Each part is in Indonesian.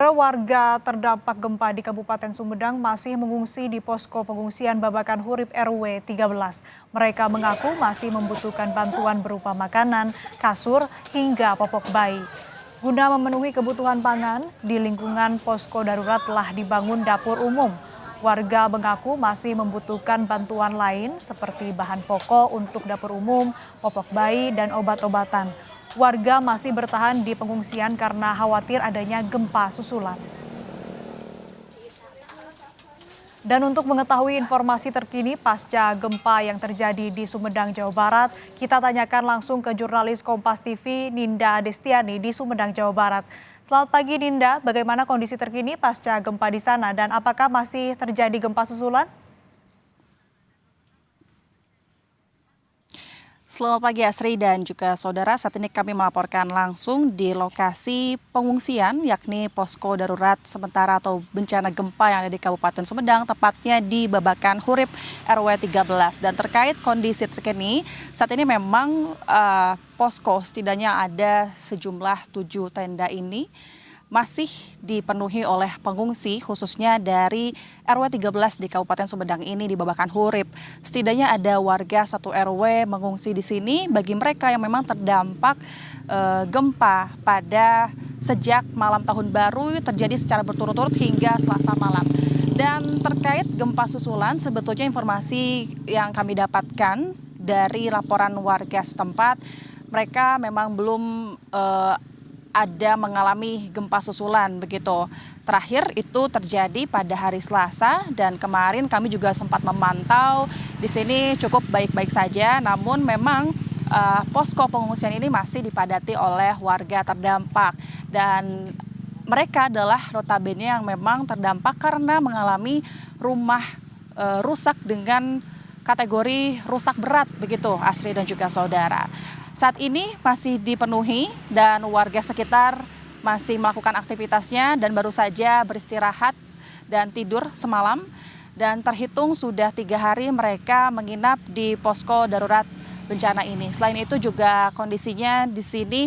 Saudara, warga terdampak gempa di Kabupaten Sumedang masih mengungsi di posko pengungsian Babakan Hurip RW 13. Mereka mengaku masih membutuhkan bantuan berupa makanan, kasur, hingga popok bayi. Guna memenuhi kebutuhan pangan, di lingkungan posko darurat telah dibangun dapur umum. Warga mengaku masih membutuhkan bantuan lain seperti bahan pokok untuk dapur umum, popok bayi, dan obat-obatan. Warga masih bertahan di pengungsian karena khawatir adanya gempa susulan. Dan untuk mengetahui informasi terkini pasca gempa yang terjadi di Sumedang, Jawa Barat, kita tanyakan langsung ke jurnalis Kompas TV Ninda Destiani di Sumedang, Jawa Barat. Selamat pagi Ninda, bagaimana kondisi terkini pasca gempa di sana dan apakah masih terjadi gempa susulan? Selamat pagi Asri dan juga saudara, saat ini kami melaporkan langsung di lokasi pengungsian yakni posko darurat sementara atau bencana gempa yang ada di Kabupaten Sumedang, tepatnya di Babakan Hurip RW 13. Dan terkait kondisi terkini, saat ini memang posko setidaknya ada sejumlah 7 tenda ini masih dipenuhi oleh pengungsi khususnya dari RW 13 di Kabupaten Sumedang ini di Babakan Hurip. Setidaknya ada warga 1 RW mengungsi di sini bagi mereka yang memang terdampak gempa pada sejak malam tahun baru terjadi secara berturut-turut hingga Selasa malam. Dan terkait gempa susulan sebetulnya informasi yang kami dapatkan dari laporan warga setempat, mereka memang belum ada mengalami gempa susulan begitu. Terakhir itu terjadi pada hari Selasa dan kemarin kami juga sempat memantau di sini cukup baik-baik saja. Namun memang posko pengungsian ini masih dipadati oleh warga terdampak dan mereka adalah notabene yang memang terdampak karena mengalami rumah rusak dengan kategori rusak berat begitu Asri dan juga saudara. Saat ini masih dipenuhi dan warga sekitar masih melakukan aktivitasnya dan baru saja beristirahat dan tidur semalam. Dan terhitung sudah 3 hari mereka menginap di posko darurat bencana ini. Selain itu juga kondisinya di sini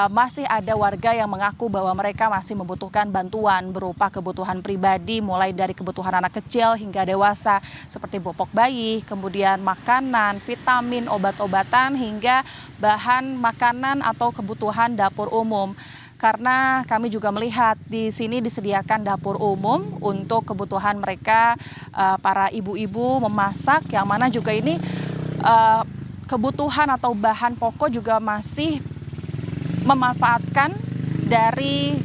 masih ada warga yang mengaku bahwa mereka masih membutuhkan bantuan berupa kebutuhan pribadi mulai dari kebutuhan anak kecil hingga dewasa seperti popok bayi, kemudian makanan, vitamin, obat-obatan hingga bahan makanan atau kebutuhan dapur umum. Karena kami juga melihat di sini disediakan dapur umum untuk kebutuhan mereka para ibu-ibu memasak yang mana juga ini kebutuhan atau bahan pokok juga masih memanfaatkan dari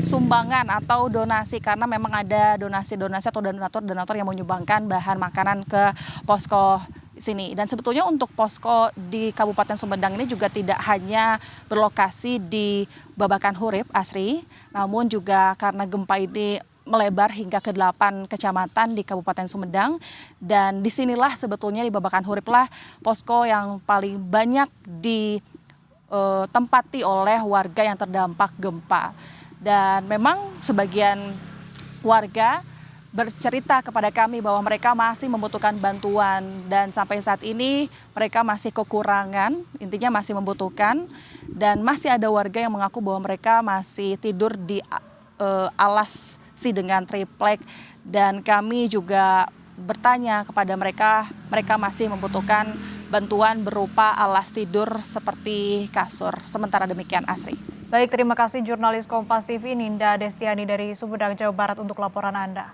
sumbangan atau donasi karena memang ada donasi-donasi atau donatur yang menyumbangkan bahan makanan ke posko sini. Dan sebetulnya untuk posko di Kabupaten Sumedang ini juga tidak hanya berlokasi di Babakan Hurip, Asri, namun juga karena gempa ini melebar hingga ke 8 kecamatan di Kabupaten Sumedang dan disinilah sebetulnya di Babakan Hurip lah posko yang paling banyak ditempati oleh warga yang terdampak gempa. Dan memang sebagian warga bercerita kepada kami bahwa mereka masih membutuhkan bantuan dan sampai saat ini mereka masih kekurangan, intinya masih membutuhkan dan masih ada warga yang mengaku bahwa mereka masih tidur di alas dengan triplek dan kami juga bertanya kepada mereka, mereka masih membutuhkan bantuan berupa alas tidur seperti kasur. Sementara demikian Asri. Baik, terima kasih jurnalis Kompas TV Ninda Destiani dari Sumedang, Jawa Barat untuk laporan Anda.